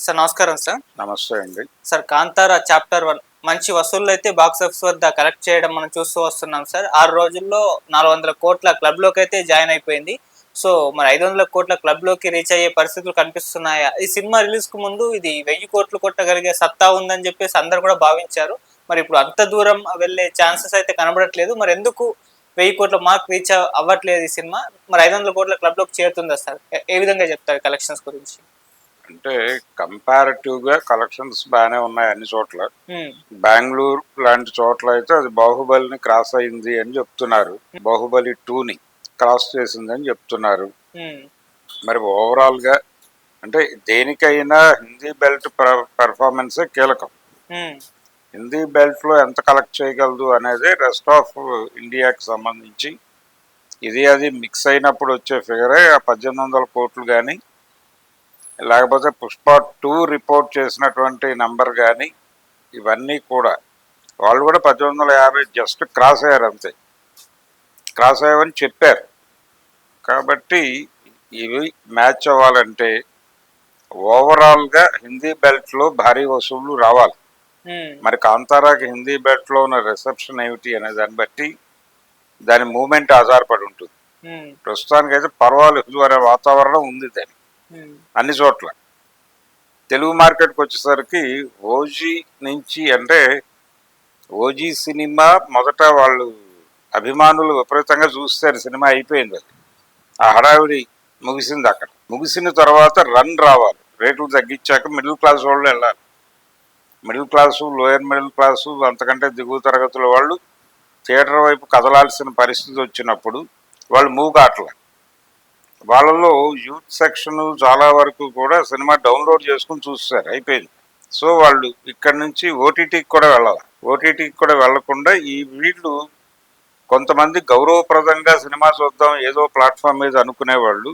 Sir నమస్కారం sir. నమస్తే అండి. సార్ 'కాంతార' చాప్టర్ 1 మంచి వసూళ్లైతే బాక్స్ ఆఫీస్ వద్ద కలెక్ట్ చేయడం మనం చూస్తూ వస్తున్నాం సార్. 6 రోజుల్లో 400 కోట్ల క్లబ్‌లోకైతే జాయిన్ అయిపోయింది. సో, మరి 500 కోట్ల క్లబ్‌లోకి రీచ్ అయ్యే పరిస్థితులు కనిపిస్తున్నాయా? ఈ సినిమా రిలీజ్‌కు ముందు ఇది 1000 కోట్లు కొట్టగలిగే సత్తా ఉందని చెప్పేసి అందరూ కూడా భావించారు. మరి ఇప్పుడు అంత దూరం వెళ్ళే ఛాన్సెస్ అయితే కనబడట్లేదు. మరి ఎందుకు 1000 కోట్ల మార్క్ రీచ్ అవ్వట్లేదు ఈ సినిమా? మరి 500 కోట్ల క్లబ్‌లోకి చేరుతుందా సార్? ఏ విధంగా చెప్తారు కలెక్షన్స్ గురించి? అంటే కంపారిటివ్‌గా కలెక్షన్స్ బానే ఉన్నాయి అన్ని చోట్ల. హ్మ్. బెంగుళూరు లాంటి చోట్ల అయితే అది 'బాహుబలిని' క్రాస్ అయింది అని చెప్తున్నారు. 'బాహుబలి 2'ని క్రాస్ చేసిందని చెప్తున్నారు. హ్మ్. మరి ఓవరాల్‌గా అంటే దేనికైనా హిందీ బెల్ట్ పెర్ఫార్మన్సే కీలకం. హ్మ్. హిందీ బెల్ట్‌లో ఎంత కలెక్ట్ చేయగలదు అనేది రెస్ట్ ఆఫ్ ఇండియాకి సంబంధించి అది మిక్స్ అయినప్పుడు వచ్చే ఫిగరే ఆ 1800 కోట్లు గాని, లేకపోతే 'పుష్ప 2' రిపోర్ట్ చేసినటువంటి నంబర్ కానీ ఇవన్నీ కూడా వాళ్ళు కూడా 1850 జస్ట్ క్రాస్ అయ్యారు అంతే. క్రాస్ అయ్యామని చెప్పారు. కాబట్టి ఇవి మ్యాచ్ అవ్వాలంటే ఓవరాల్గా హిందీ బెల్ట్లో భారీ వసూళ్లు రావాలి. మరి 'కాంతారాకి' హిందీ బెల్ట్లో ఉన్న రిసెప్షన్ ఏమిటి అనే దాన్ని బట్టి దాని మూమెంట్ ఆధారపడి ఉంటుంది. ప్రస్తుతానికైతే పర్వాలేదు అనే వాతావరణం ఉంది దాని అన్ని చోట్ల. తెలుగు మార్కెట్కి వచ్చేసరికి ఓజీ నుంచి అంటే ఓజీ సినిమా మొదట వాళ్ళు అభిమానులు విపరీతంగా చూస్తారు. సినిమా అయిపోయింది, అది ఆ హడావిడి ముగిసింది. అక్కడ ముగిసిన తర్వాత రన్ రావాలి, రేట్లు తగ్గించాక మిడిల్ క్లాస్ వాళ్ళు వెళ్ళాలి. Middle class, lower middle class, అంతకంటే దిగువ తరగతుల వాళ్ళు థియేటర్ వైపు కదలాల్సిన పరిస్థితి వచ్చినప్పుడు వాళ్ళు మూవ్ కావట్ల. వాళ్ళలో యూత్ సెక్షన్ చాలా వరకు కూడా సినిమా డౌన్లోడ్ చేసుకుని చూస్తారు, అయిపోయింది. సో వాళ్ళు ఇక్కడ నుంచి ఓటీటీకి కూడా వెళ్ళాలి. ఓటీటీకి కూడా వెళ్లకుండా వీళ్ళు కొంతమంది గౌరవప్రదంగా సినిమా చూద్దాం ఏదో ప్లాట్ఫామ్ మీద అనుకునేవాళ్ళు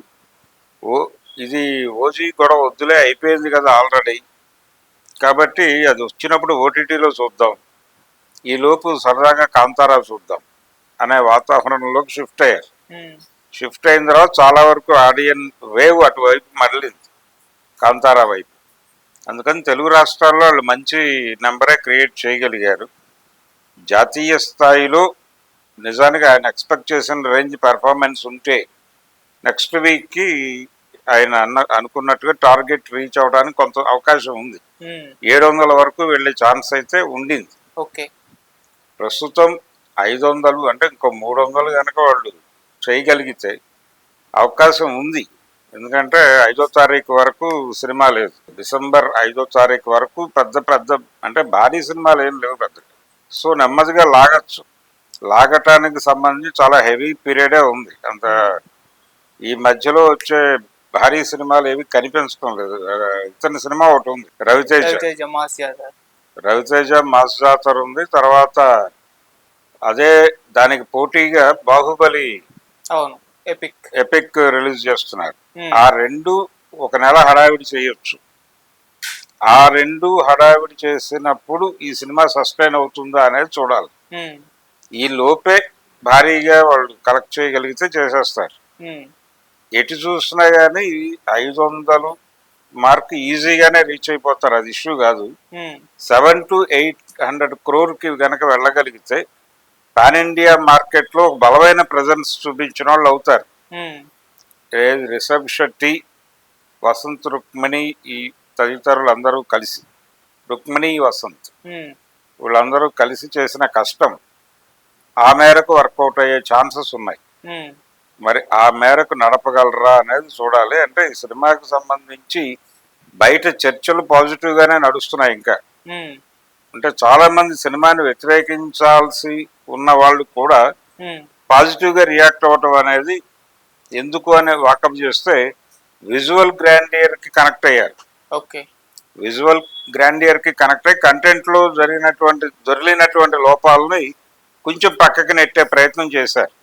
ఇది ఓజీ గొడవ వద్దులే, అయిపోయింది కదా ఆల్రెడీ, కాబట్టి అది వచ్చినప్పుడు ఓటీటీలో చూద్దాం, ఈలోపు సరదాగా 'కాంతారా' చూద్దాం అనే వాతావరణంలోకి షిఫ్ట్ అయ్యారు. షిఫ్ట్ అయిన తర్వాత చాలా వరకు ఆడియన్ వేవ్ అటువైపు మరలింది, 'కాంతారా' వైపు. అందుకని తెలుగు రాష్ట్రాల్లో వాళ్ళు మంచి నెంబరే క్రియేట్ చేయగలిగారు. జాతీయ స్థాయిలో నిజానికి ఆయన ఎక్స్పెక్ట్ చేసిన రేంజ్ పెర్ఫార్మెన్స్ ఉంటే నెక్స్ట్ వీక్కి ఆయన అనుకున్నట్టుగా టార్గెట్ రీచ్ అవడానికి కొంత అవకాశం ఉంది. 700 వరకు వెళ్ళే ఛాన్స్ అయితే ఉండింది. ఓకే, ప్రస్తుతం 500 అంటే ఇంకో 300 కనుక వాళ్ళు చేయగలిగితే అవకాశం ఉంది. ఎందుకంటే 5వ తారీఖు వరకు సినిమా లేదు, డిసెంబర్ 5వ తారీఖు వరకు పెద్ద అంటే భారీ సినిమాలు ఏం లేవు పెద్దగా. సో నెమ్మదిగా లాగచ్చు. లాగటానికి సంబంధించి చాలా హెవీ పీరియడే ఉంది. అంత ఈ మధ్యలో వచ్చే భారీ సినిమాలు ఏవి కనిపించడం లేదు. ఇతని సినిమా ఒకటి ఉంది, రవితేజ మాస్ జాతర ఉంది. తర్వాత అదే దానికి పోటీగా 'బాహుబలి' ఎపిక్ రిలీజ్ చేస్తున్నారు. ఆ రెండు ఒక నెల హడావిడి చేయొచ్చు. ఆ రెండు హడావిడి చేసినప్పుడు ఈ సినిమా సస్టైన్ అవుతుందా అనేది చూడాలి. ఈ లోపే భారీగా వాళ్ళు కలెక్ట్ చేయగలిగితే చేసేస్తారు. ఎటు చూసినా కానీ 500 మార్క్ ఈజీగానే రీచ్ అయిపోతారు, అది ఇష్యూ కాదు. 700 to 800 crore గనక వెళ్ళగలిగితే పాన్ ఇండియా మార్కెట్ లో బలమైన ప్రెజెన్స్ చూపించిన వాళ్ళు అవుతారు. రిషబ్ శెట్టి, వసంత్, రుక్మిణి, ఈ తదితరులు అందరూ కలిసి, రుక్మిణి, వసంత్ వీళ్ళందరూ కలిసి చేసిన కష్టం ఆ మేరకు వర్కౌట్ అయ్యే ఛాన్సెస్ ఉన్నాయి. మరి ఆ మేరకు నడపగలరా అనేది చూడాలి. అంటే ఈ సినిమాకి సంబంధించి బయట చర్చలు పాజిటివ్ గానే నడుస్తున్నాయి. ఇంకా అంటే చాలా మంది సినిమాని వ్యతిరేకించాల్సి ఉన్న వాళ్ళు కూడా పాజిటివ్ గా రియాక్ట్ అవ్వటం అనేది ఎందుకు అనే వాకప్ చేస్తే విజువల్ గ్రాండియర్ కి కనెక్ట్ అయ్యారు. విజువల్ గ్రాండియర్ కి కనెక్ట్ అయ్యి కంటెంట్ లో దొరికినటువంటి లోపాలని కొంచెం పక్కకి నెట్టే ప్రయత్నం చేశారు.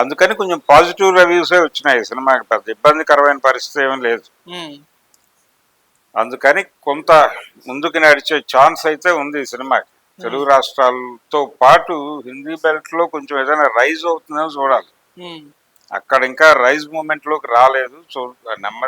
అందుకని కొంచెం పాజిటివ్ రివ్యూసే వచ్చినాయి. సినిమాకి పెద్ద ఇబ్బందికరమైన పరిస్థితి ఏమీ లేదు. అందుకని కొంత ముందుకు నడిచే ఛాన్స్ అయితే ఉంది ఈ సినిమాకి. తెలుగు రాష్ట్రాలతో పాటు హిందీ బెల్ట్ లో కొంచెం ఏదైనా రైజ్ అవుతుందని చూడాలి. అక్కడ ఇంకా రైజ్ మూమెంట్ లోకి రాలేదు. నెమ్మది